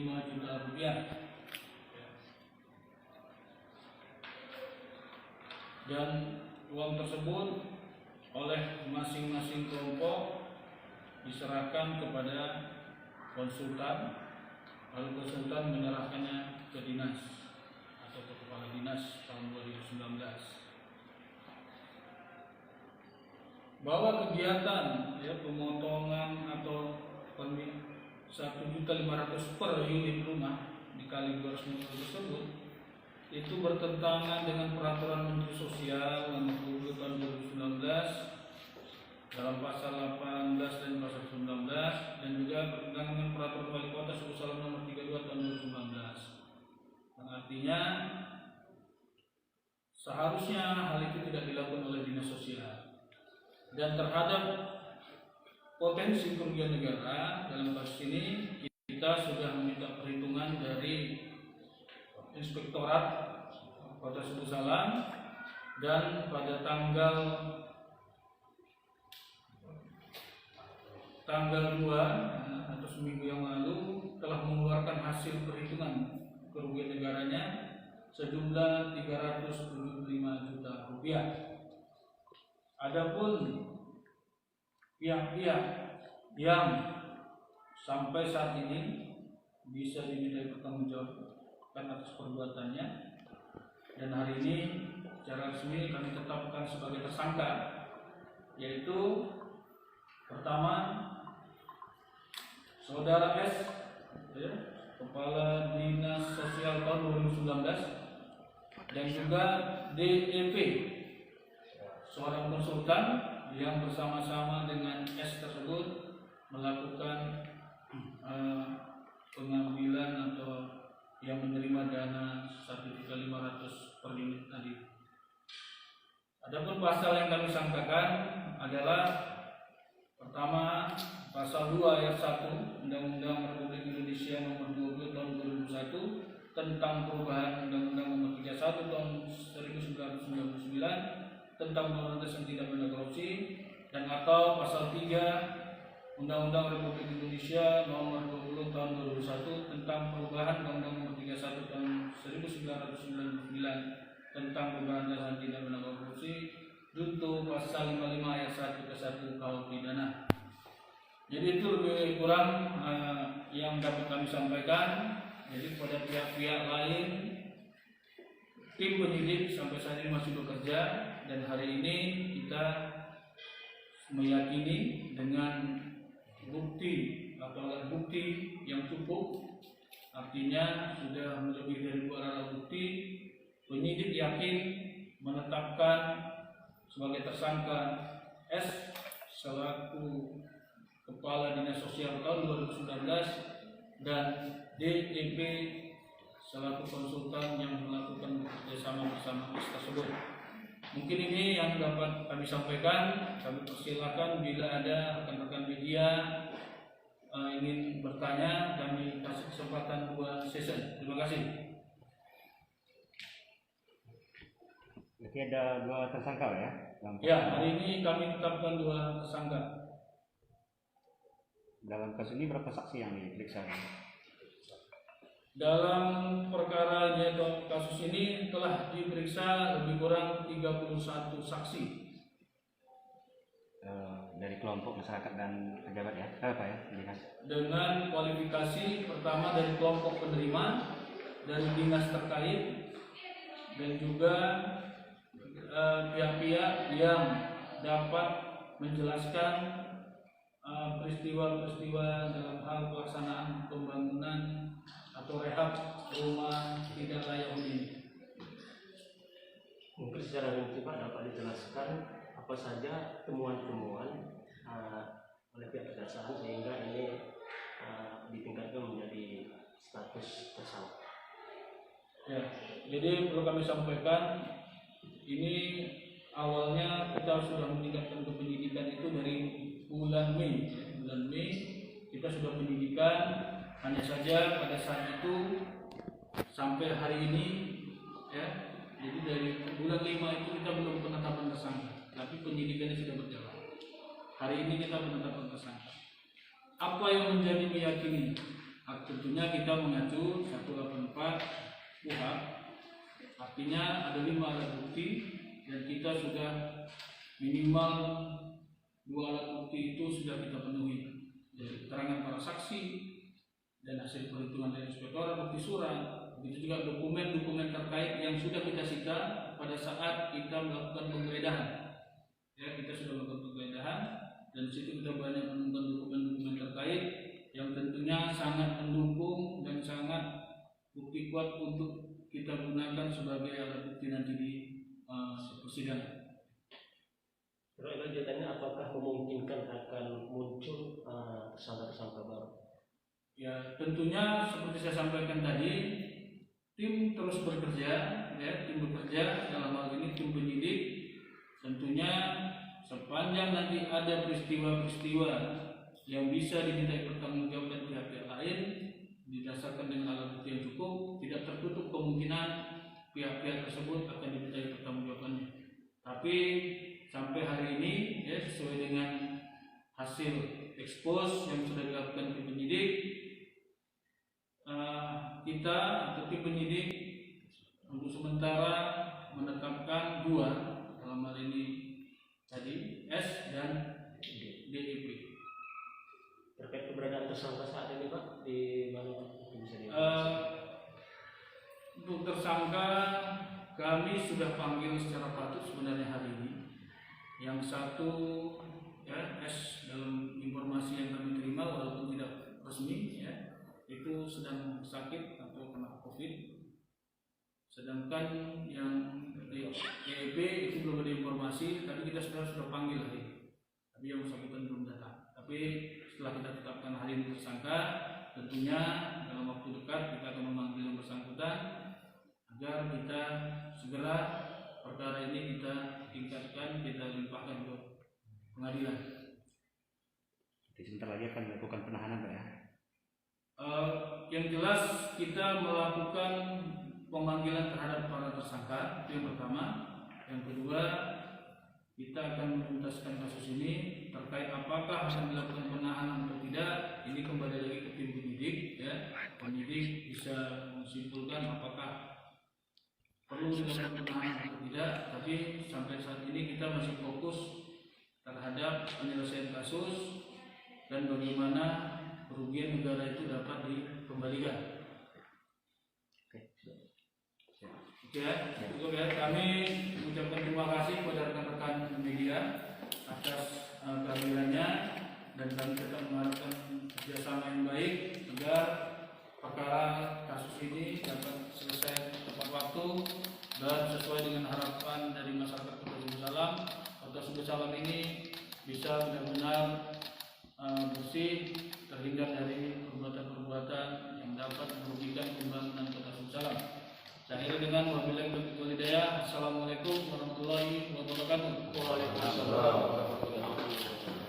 juta rupiah. Dan uang tersebut oleh masing-masing kelompok diserahkan kepada konsultan, lalu konsultan menyerahkannya ke dinas atau ke kepala dinas tahun 2019. Bahwa kegiatan pemotongan atau 1.500.000 per unit rumah dikali 250 tersebut itu bertentangan dengan peraturan Menteri Sosial nomor 20 tahun 2019 dalam pasal 18 dan pasal 19, dan juga bertentangan dengan peraturan Wali Kota Suku Salam nomor 32 tahun 2019. Yang artinya seharusnya hal itu tidak dilakukan oleh dinas sosial. Dan terhadap potensi kerugian negara dalam kasus ini kita sudah meminta perhitungan dari Inspektorat Kota Suku Salam, dan pada tanggal 2 atau seminggu yang lalu telah mengeluarkan hasil perhitungan kerugian negaranya sejumlah 325 juta rupiah. Adapun pihak-pihak yang sampai saat ini bisa dimintai pertanggungjawabkan atas perbuatannya, dan hari ini secara resmi kami tetapkan sebagai tersangka, yaitu pertama Saudara S, Kepala Dinas Sosial tahun 2019, dan juga DEP, seorang konsultan yang bersama-sama dengan S tersebut melakukan pengambilan atau yang menerima dana 1.500.000 per unit tadi. Adapun pasal yang kami sangkakan adalah pertama, pasal 2 ayat 1 Undang-Undang Republik Indonesia nomor 20 tahun 2001 tentang perubahan Undang-Undang nomor 31 tahun 1999 tentang pemberantasan tindak pidana korupsi, dan atau pasal 3 Undang-Undang Republik Indonesia nomor 20 tahun 2001 tentang perubahan Undang-Undang nomor 31 tahun 1999 tentang pemberantasan tindak pidana korupsi, junto pasal 55 ayat 1 ke 1 KUH pidana. Jadi itu lebih kurang yang dapat kami sampaikan. Jadi pada pihak-pihak lain, tim penyidik sampai saat ini masih bekerja, dan hari ini kita meyakini dengan bukti atau alat bukti yang cukup, artinya sudah lebih dari 2 alat bukti, penyidik yakin menetapkan sebagai tersangka S selaku Kepala Dinas Sosial tahun 2019 dan DEP selaku konsultan yang melakukan kerjasama bersama S tersebut. Mungkin ini yang dapat kami sampaikan. Kami persilakan bila ada rekan-rekan media ingin bertanya, kami kasih kesempatan 2 sesi. Terima kasih. Berarti ada 2 tersangka ya? Ya, hari ini kami tetapkan 2 tersangka. Dalam kasus ini berapa saksi yang diperiksa? Dalam perkara atau kasus ini telah diperiksa lebih kurang 31 saksi. Dari kelompok masyarakat dan pejabat ya? Apa ya? Dinas. Dengan kualifikasi pertama dari kelompok penerima, dari dinas terkait, dan juga pihak-pihak yang dapat menjelaskan peristiwa-peristiwa dalam hal pelaksanaan pembangunan atau rehab rumah tidak layak huni. Mungkin secara rinci Pak dapat dijelaskan apa saja temuan-temuan oleh pihak kejaksaan sehingga ini ditingkatkan menjadi status tersangka. Ya, jadi perlu kami sampaikan, ini awalnya kita sudah meningkatkan ke penyidikan itu dari bulan Mei. Bulan Mei kita sudah penyidikan, hanya saja pada saat itu sampai hari ini ya, jadi dari bulan 5 itu kita belum penetapan tersangka, tapi penyidikannya sudah berjalan. Hari ini kita penetapan tersangka. Apa yang menjadi meyakini tentunya kita mengacu 184 KUHP, artinya ada 5 alat bukti dan kita sudah minimal 2 alat bukti itu sudah kita penuhi, dari keterangan para saksi dan hasil perhitungan dari inspektorat bukti surat. Begitu juga dokumen-dokumen terkait yang sudah kita sita pada saat kita melakukan penggeledahan. Ya, kita sudah melakukan penggeledahan dan di situ kita banyak menemukan dokumen-dokumen terkait yang tentunya sangat mendukung dan sangat bukti kuat untuk kita gunakan sebagai alat bukti nanti di persidangan. Terus lanjutannya, apakah memungkinkan akan muncul tersangka-tersangka baru? Ya, tentunya seperti saya sampaikan tadi, tim terus bekerja, ya, tim bekerja dalam hal ini tim penyidik. Tentunya sepanjang nanti ada peristiwa-peristiwa yang bisa dimintai pertanggungjawaban pihak-pihak lain didasarkan dengan alat bukti yang cukup, tidak tertutup kemungkinan pihak-pihak tersebut akan dimintai pertanggungjawabannya. Tapi sampai hari ini, ya, sesuai dengan hasil ekspos yang sudah dilakukan tim penyidik, kita atau tim penyidik untuk sementara menetapkan 2, dalam hal ini tadi S dan DEP. Terkait keberadaan tersangka saat ini Pak, di mana bisa untuk tersangka kami sudah panggil secara patut sebenarnya hari ini. Yang satu, ya, S, dalam informasi yang kami terima walaupun tidak resmi, ya, itu sedang sakit atau kena COVID. Sedangkan yang DEP itu belum ada informasi, tapi kita sudah panggil hari ini. Tapi yang bersangkutan belum datang. Tapi setelah kita tetapkan hari ini tersangka, tentunya dalam waktu dekat kita akan memanggil yang bersangkutan agar kita segera perkara ini kita tingkatkan, kita limpahkan ke pengadilan. Jadi sebentar lagi akan melakukan penahanan Pak ya? Yang jelas kita melakukan pemanggilan terhadap para tersangka, itu yang pertama. Yang kedua, kita akan menuntaskan kasus ini terkait apakah akan dilakukan penahanan atau tidak. Ini kembali lagi ke tim penyidik, ya. Penyidik bisa menyimpulkan apakah perlu dilakukan penahanan atau tidak. Tapi sampai saat ini kita masih fokus terhadap penyelesaian kasus dan bagaimana kerugian negara itu dapat dikembalikan. Ya, cukup ya. Kami mengucapkan terima kasih kepada rekan-rekan media atas kehadirannya dan kami tetap mengharapkan kerjasama yang baik agar perkara kasus ini dapat selesai tepat waktu dan sesuai dengan harapan dari masyarakat Kota Sumbersalam. Kota Sumbersalam ini bisa benar-benar bersih, terhindar dari perbuatan-perbuatan yang dapat merugikan pembangunan Kota Sumbersalam. Saya akhiri dengan wabillahi taufiq wal hidayah. Assalamualaikum warahmatullahi wabarakatuh. Waalaikumsalam warahmatullahi wabarakatuh.